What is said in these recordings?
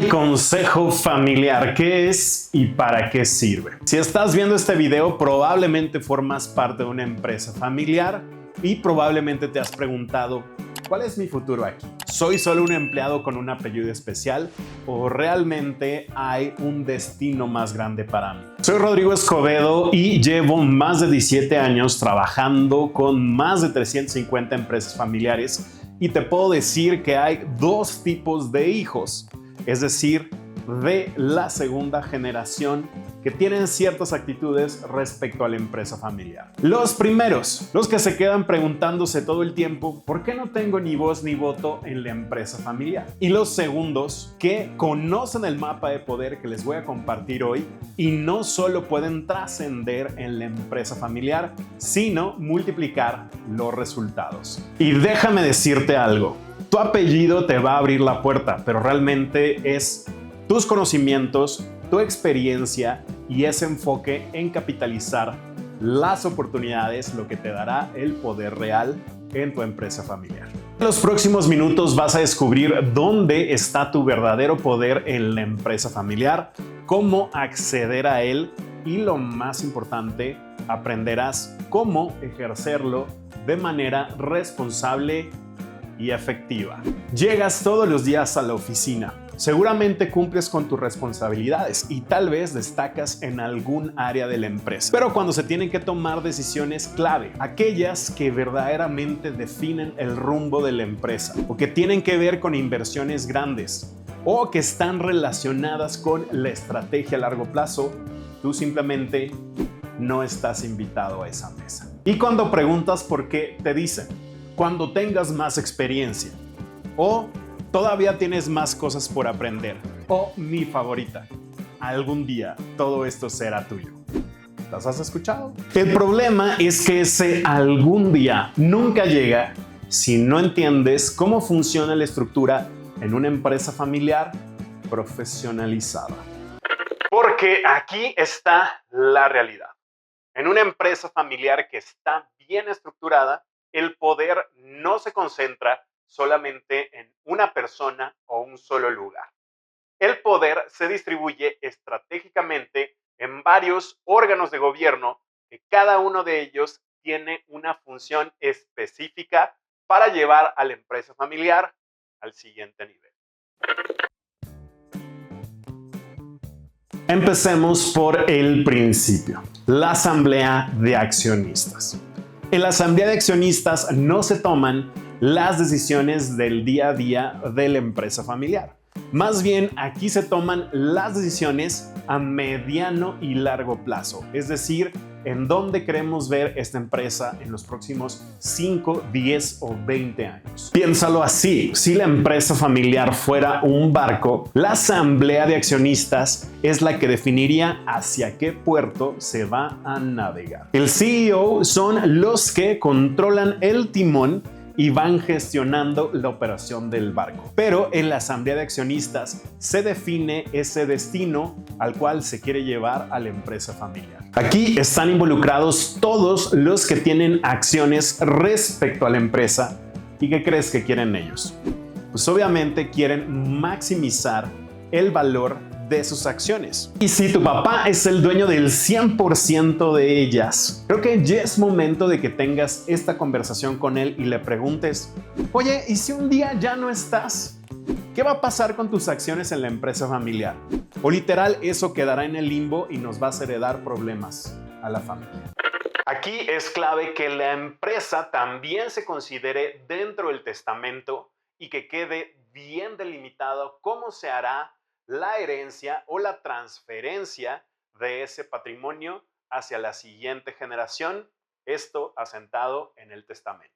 El consejo familiar, ¿qué es y para qué sirve? Si estás viendo este video, probablemente formas parte de una empresa familiar y probablemente te has preguntado, ¿cuál es mi futuro aquí? ¿Soy solo un empleado con un apellido especial o realmente hay un destino más grande para mí? Soy Rodrigo Escobedo y llevo más de 17 años trabajando con más de 350 empresas familiares y te puedo decir que hay dos tipos de hijos, es decir, de la segunda generación que tienen ciertas actitudes respecto a la empresa familiar. Los primeros, los que se quedan preguntándose todo el tiempo, ¿por qué no tengo ni voz ni voto en la empresa familiar? Y los segundos, que conocen el mapa de poder que les voy a compartir hoy y no solo pueden trascender en la empresa familiar, sino multiplicar los resultados. Y déjame decirte algo, tu apellido te va a abrir la puerta, pero realmente es tus conocimientos, tu experiencia y ese enfoque en capitalizar las oportunidades lo que te dará el poder real en tu empresa familiar. En los próximos minutos vas a descubrir dónde está tu verdadero poder en la empresa familiar, cómo acceder a él y lo más importante, aprenderás cómo ejercerlo de manera responsable y efectiva. Llegas todos los días a la oficina. Seguramente cumples con tus responsabilidades y tal vez destacas en algún área de la empresa. Pero cuando se tienen que tomar decisiones clave, aquellas que verdaderamente definen el rumbo de la empresa o que tienen que ver con inversiones grandes o que están relacionadas con la estrategia a largo plazo, tú simplemente no estás invitado a esa mesa. Y cuando preguntas por qué, te dicen, cuando tengas más experiencia o todavía tienes más cosas por aprender. O mi favorita, algún día todo esto será tuyo. ¿Las has escuchado? El problema es que ese algún día nunca llega si no entiendes cómo funciona la estructura en una empresa familiar profesionalizada. Porque aquí está la realidad. En una empresa familiar que está bien estructurada, el poder no se concentra solamente en una persona o un solo lugar. El poder se distribuye estratégicamente en varios órganos de gobierno que cada uno de ellos tiene una función específica para llevar a la empresa familiar al siguiente nivel. Empecemos por el principio, la asamblea de accionistas. En la asamblea de accionistas no se toman las decisiones del día a día de la empresa familiar. Más bien, aquí se toman las decisiones a mediano y largo plazo, es decir, en dónde queremos ver esta empresa en los próximos 5, 10 o 20 años. Piénsalo así, si la empresa familiar fuera un barco, la asamblea de accionistas es la que definiría hacia qué puerto se va a navegar. El CEO son los que controlan el timón y van gestionando la operación del barco. Pero en la asamblea de accionistas se define ese destino al cual se quiere llevar a la empresa familiar. Aquí están involucrados todos los que tienen acciones respecto a la empresa. ¿Y qué crees que quieren ellos? Pues obviamente quieren maximizar el valor de sus acciones. Y si tu papá es el dueño del 100% de ellas, creo que ya es momento de que tengas esta conversación con él y le preguntes, oye, ¿y si un día ya no estás? ¿Qué va a pasar con tus acciones en la empresa familiar? O literal, eso quedará en el limbo y nos vas a heredar problemas a la familia. Aquí es clave que la empresa también se considere dentro del testamento y que quede bien delimitado cómo se hará la herencia o la transferencia de ese patrimonio hacia la siguiente generación, esto asentado en el testamento.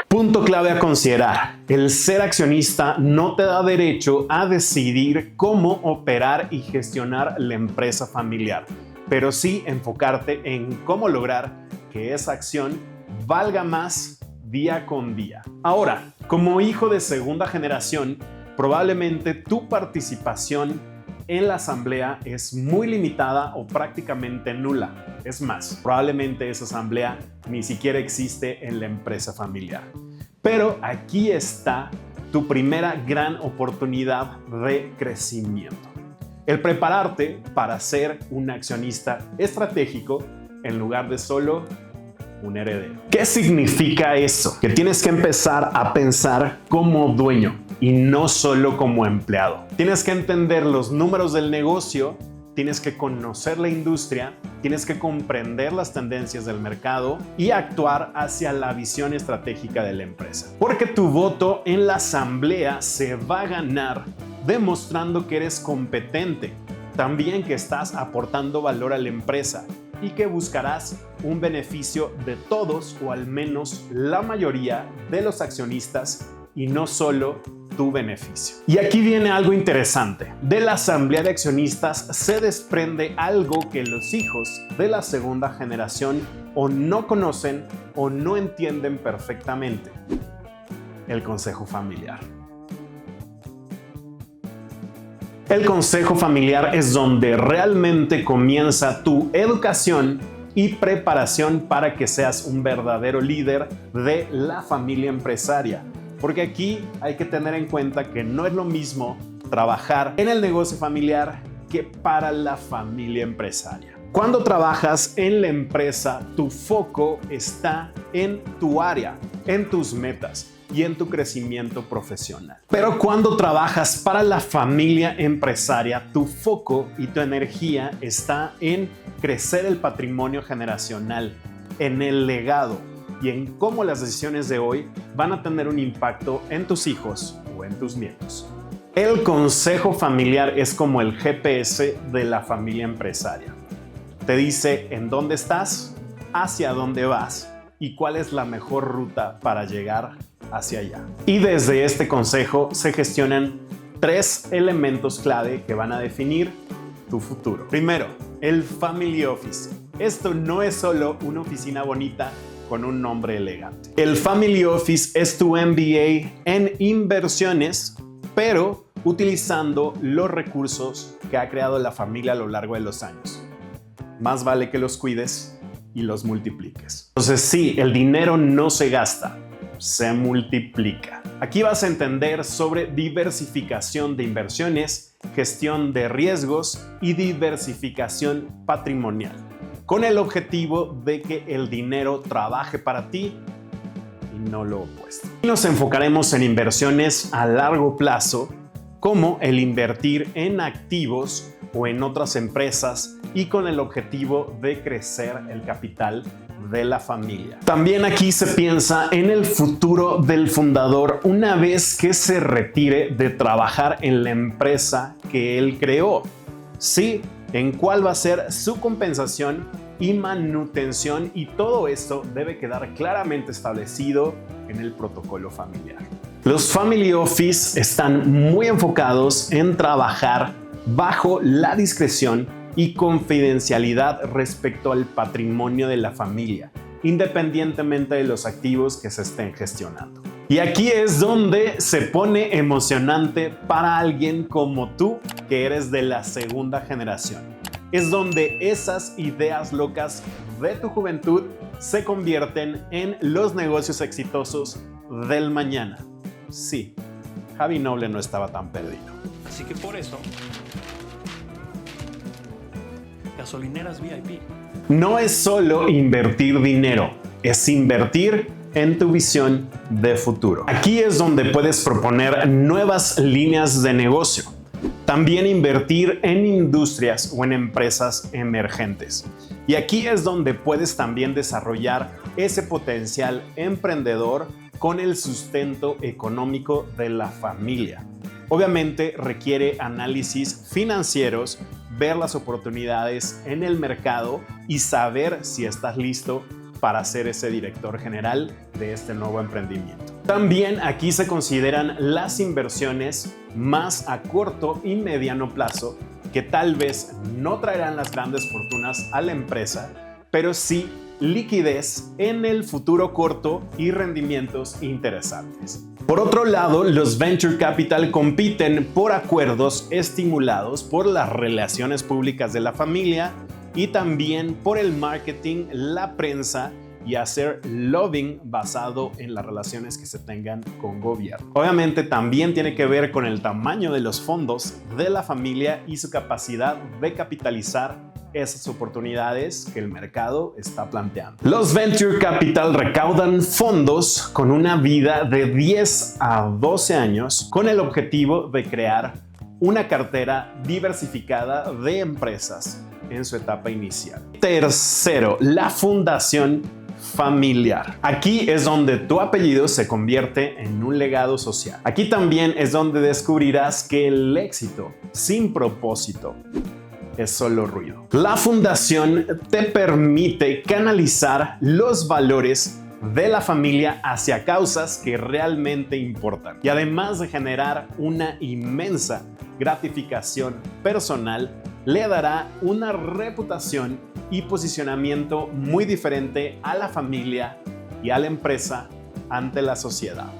Punto clave a considerar, el ser accionista no te da derecho a decidir cómo operar y gestionar la empresa familiar, pero sí enfocarte en cómo lograr que esa acción valga más día con día. Ahora, como hijo de segunda generación, probablemente tu participación en la asamblea es muy limitada o prácticamente nula. Es más, probablemente esa asamblea ni siquiera existe en la empresa familiar. Pero aquí está tu primera gran oportunidad de crecimiento. El prepararte para ser un accionista estratégico en lugar de solo un heredero. ¿Qué significa eso? Que tienes que empezar a pensar como dueño y no solo como empleado. Tienes que entender los números del negocio, tienes que conocer la industria, tienes que comprender las tendencias del mercado y actuar hacia la visión estratégica de la empresa. Porque tu voto en la asamblea se va a ganar demostrando que eres competente, también que estás aportando valor a la empresa y que buscarás un beneficio de todos o al menos la mayoría de los accionistas y no solo tu beneficio. Y aquí viene algo interesante. De la asamblea de accionistas se desprende algo que los hijos de la segunda generación o no conocen o no entienden perfectamente: el consejo familiar. El consejo familiar es donde realmente comienza tu educación y preparación para que seas un verdadero líder de la familia empresaria. Porque aquí hay que tener en cuenta que no es lo mismo trabajar en el negocio familiar que para la familia empresaria. Cuando trabajas en la empresa, tu foco está en tu área, en tus metas y en tu crecimiento profesional. Pero cuando trabajas para la familia empresaria, tu foco y tu energía está en crecer el patrimonio generacional, en el legado y en cómo las decisiones de hoy van a tener un impacto en tus hijos o en tus nietos. El consejo familiar es como el GPS de la familia empresaria. Te dice en dónde estás, hacia dónde vas y cuál es la mejor ruta para llegar hacia allá. Y desde este consejo se gestionan 3 elementos clave que van a definir tu futuro. Primero, el Family Office. Esto no es solo una oficina bonita con un nombre elegante. El Family Office es tu MBA en inversiones, pero utilizando los recursos que ha creado la familia a lo largo de los años. Más vale que los cuides y los multipliques. Entonces sí, el dinero no se gasta, se multiplica. Aquí vas a entender sobre diversificación de inversiones, gestión de riesgos y diversificación patrimonial, con el objetivo de que el dinero trabaje para ti y no lo opuesto. Y nos enfocaremos en inversiones a largo plazo, como el invertir en activos o en otras empresas y con el objetivo de crecer el capital de la familia. También aquí se piensa en el futuro del fundador una vez que se retire de trabajar en la empresa que él creó. Sí, en cuál va a ser su compensación y manutención, y todo esto debe quedar claramente establecido en el protocolo familiar. Los Family Office están muy enfocados en trabajar bajo la discreción y confidencialidad respecto al patrimonio de la familia, independientemente de los activos que se estén gestionando. Y aquí es donde se pone emocionante para alguien como tú, que eres de la segunda generación. Es donde esas ideas locas de tu juventud se convierten en los negocios exitosos del mañana. Sí, Javi Noble no estaba tan perdido. Así que por eso, Gasolineras VIP. No es solo invertir dinero, es invertir en tu visión de futuro. Aquí es donde puedes proponer nuevas líneas de negocio. También invertir en industrias o en empresas emergentes. Y aquí es donde puedes también desarrollar ese potencial emprendedor con el sustento económico de la familia. Obviamente requiere análisis financieros, ver las oportunidades en el mercado y saber si estás listo para ser ese director general de este nuevo emprendimiento. También aquí se consideran las inversiones más a corto y mediano plazo, que tal vez no traerán las grandes fortunas a la empresa, pero sí liquidez en el futuro corto y rendimientos interesantes. Por otro lado, los Venture Capital compiten por acuerdos estimulados por las relaciones públicas de la familia y también por el marketing, la prensa y hacer lobbying basado en las relaciones que se tengan con gobierno. Obviamente también tiene que ver con el tamaño de los fondos de la familia y su capacidad de capitalizar esas oportunidades que el mercado está planteando. Los Venture Capital recaudan fondos con una vida de 10 a 12 años con el objetivo de crear una cartera diversificada de empresas en su etapa inicial. Tercero, la fundación familiar. Aquí es donde tu apellido se convierte en un legado social. Aquí también es donde descubrirás que el éxito sin propósito es solo ruido. La fundación te permite canalizar los valores de la familia hacia causas que realmente importan y además de generar una inmensa gratificación personal, le dará una reputación y posicionamiento muy diferente a la familia y a la empresa ante la sociedad.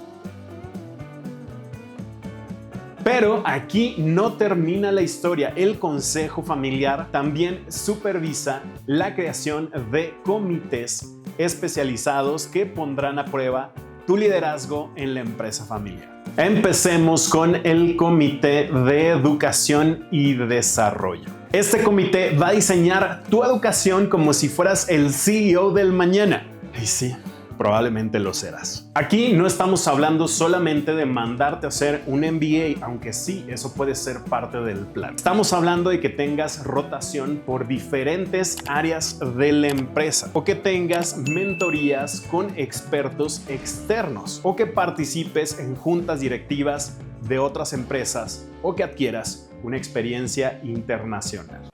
Pero aquí no termina la historia. El Consejo Familiar también supervisa la creación de comités especializados que pondrán a prueba tu liderazgo en la empresa familiar. Empecemos con el Comité de Educación y Desarrollo. Este comité va a diseñar tu educación como si fueras el CEO del mañana. Y sí, probablemente lo serás. Aquí no estamos hablando solamente de mandarte a hacer un MBA, aunque sí, eso puede ser parte del plan. Estamos hablando de que tengas rotación por diferentes áreas de la empresa o que tengas mentorías con expertos externos o que participes en juntas directivas de otras empresas o que adquieras una experiencia internacional.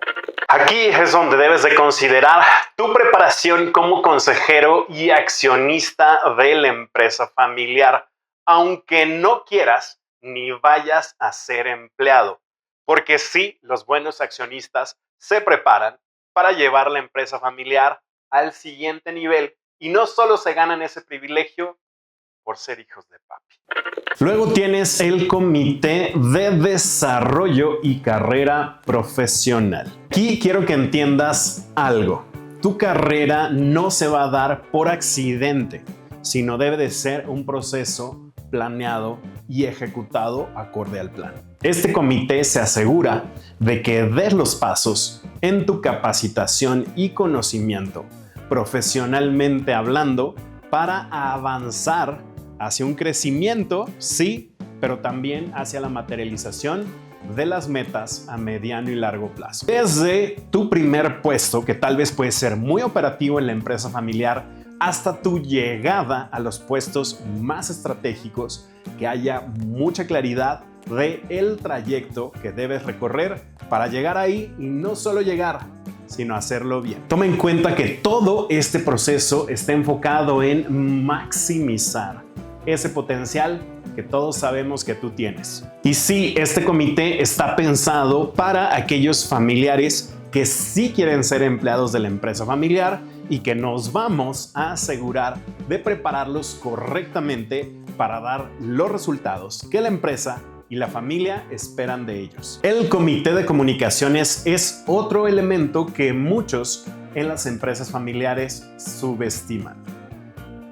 Aquí es donde debes de considerar tu preparación como consejero y accionista de la empresa familiar, aunque no quieras ni vayas a ser empleado, porque sí, los buenos accionistas se preparan para llevar la empresa familiar al siguiente nivel y no solo se ganan ese privilegio por ser hijos de papi. Luego tienes el Comité de Desarrollo y Carrera Profesional. Aquí quiero que entiendas algo. Tu carrera no se va a dar por accidente, sino debe de ser un proceso planeado y ejecutado acorde al plan. Este comité se asegura de que des los pasos en tu capacitación y conocimiento, profesionalmente hablando, para avanzar hacia un crecimiento, sí, pero también hacia la materialización de las metas a mediano y largo plazo. Desde tu primer puesto, que tal vez puede ser muy operativo en la empresa familiar, hasta tu llegada a los puestos más estratégicos, que haya mucha claridad de el trayecto que debes recorrer para llegar ahí y no solo llegar, sino hacerlo bien. Toma en cuenta que todo este proceso está enfocado en maximizar ese potencial que todos sabemos que tú tienes. Y sí, este comité está pensado para aquellos familiares que sí quieren ser empleados de la empresa familiar y que nos vamos a asegurar de prepararlos correctamente para dar los resultados que la empresa y la familia esperan de ellos. El comité de comunicaciones es otro elemento que muchos en las empresas familiares subestiman.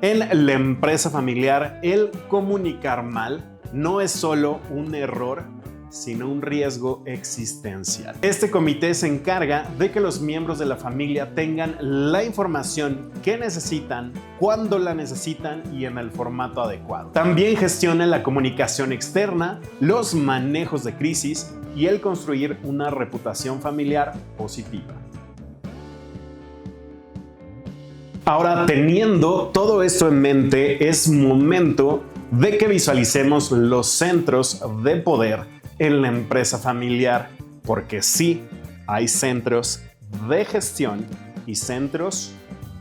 En la empresa familiar, el comunicar mal no es solo un error, sino un riesgo existencial. Este comité se encarga de que los miembros de la familia tengan la información que necesitan, cuando la necesitan y en el formato adecuado. También gestiona la comunicación externa, los manejos de crisis y el construir una reputación familiar positiva. Ahora, teniendo todo esto en mente, es momento de que visualicemos los centros de poder en la empresa familiar, porque sí, hay centros de gestión y centros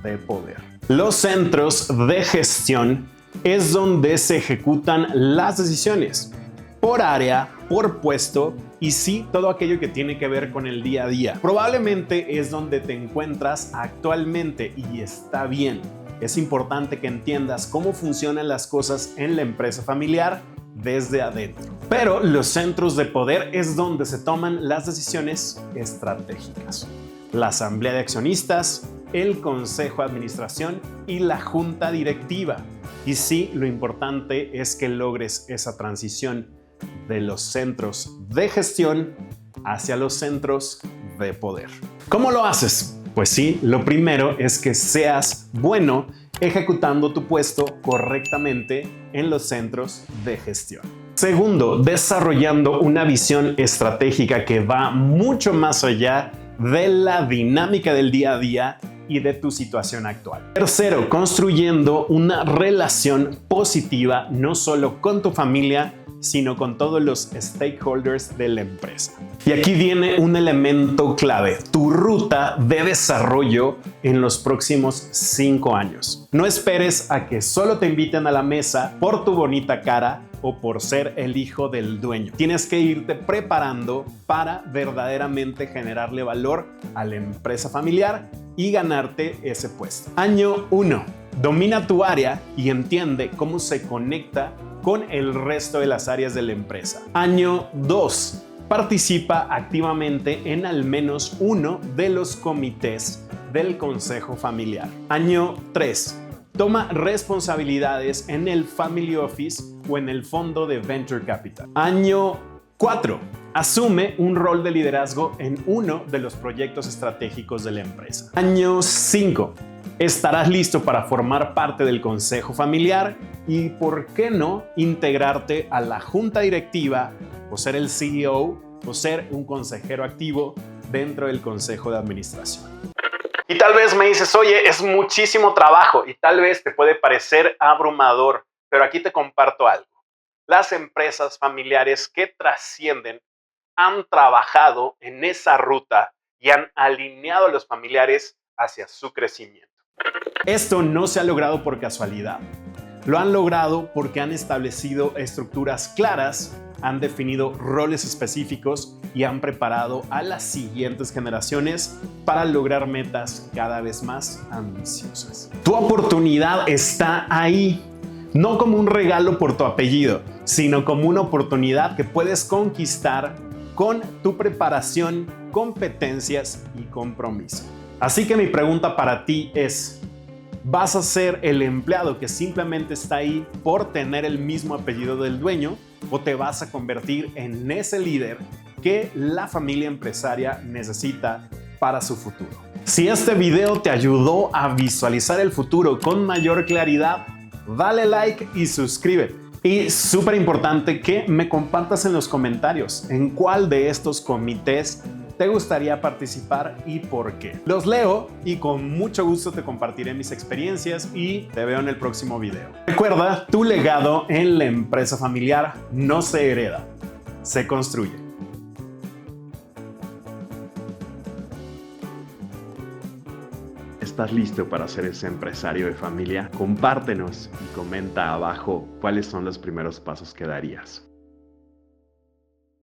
de poder. Los centros de gestión es donde se ejecutan las decisiones por área, por puesto y sí, todo aquello que tiene que ver con el día a día. Probablemente es donde te encuentras actualmente y está bien. Es importante que entiendas cómo funcionan las cosas en la empresa familiar desde adentro. Pero los centros de poder es donde se toman las decisiones estratégicas. La asamblea de accionistas, el consejo de administración y la junta directiva. Y sí, lo importante es que logres esa transición de los centros de gestión hacia los centros de poder. ¿Cómo lo haces? Pues sí, lo primero es que seas bueno ejecutando tu puesto correctamente en los centros de gestión. Segundo, desarrollando una visión estratégica que va mucho más allá de la dinámica del día a día y de tu situación actual. Tercero, construyendo una relación positiva no solo con tu familia, sino con todos los stakeholders de la empresa. Y aquí viene un elemento clave, tu ruta de desarrollo en los próximos 5 años. No esperes a que solo te inviten a la mesa por tu bonita cara o por ser el hijo del dueño. Tienes que irte preparando para verdaderamente generarle valor a la empresa familiar y ganarte ese puesto. Año 1. Domina tu área y entiende cómo se conecta con el resto de las áreas de la empresa. Año 2. Participa activamente en al menos uno de los comités del consejo familiar. Año 3. Toma responsabilidades en el Family Office o en el fondo de Venture Capital. Año 4. Asume un rol de liderazgo en uno de los proyectos estratégicos de la empresa. Año 5. Estarás listo para formar parte del consejo familiar y, ¿por qué no, integrarte a la junta directiva o ser el CEO o ser un consejero activo dentro del consejo de administración? Y tal vez me dices, oye, es muchísimo trabajo y tal vez te puede parecer abrumador, pero aquí te comparto algo. Las empresas familiares que trascienden han trabajado en esa ruta y han alineado a los familiares hacia su crecimiento. Esto no se ha logrado por casualidad. Lo han logrado porque han establecido estructuras claras, han definido roles específicos y han preparado a las siguientes generaciones para lograr metas cada vez más ambiciosas. Tu oportunidad está ahí, no como un regalo por tu apellido, sino como una oportunidad que puedes conquistar con tu preparación, competencias y compromiso. Así que mi pregunta para ti es: ¿vas a ser el empleado que simplemente está ahí por tener el mismo apellido del dueño o te vas a convertir en ese líder que la familia empresaria necesita para su futuro? Si este video te ayudó a visualizar el futuro con mayor claridad, dale like y suscríbete. Y súper importante que me compartas en los comentarios en cuál de estos comités te gustaría participar y por qué. Los leo y con mucho gusto te compartiré mis experiencias y te veo en el próximo video. Recuerda, tu legado en la empresa familiar no se hereda, se construye. ¿Estás listo para ser ese empresario de familia? Compártenos y comenta abajo cuáles son los primeros pasos que darías.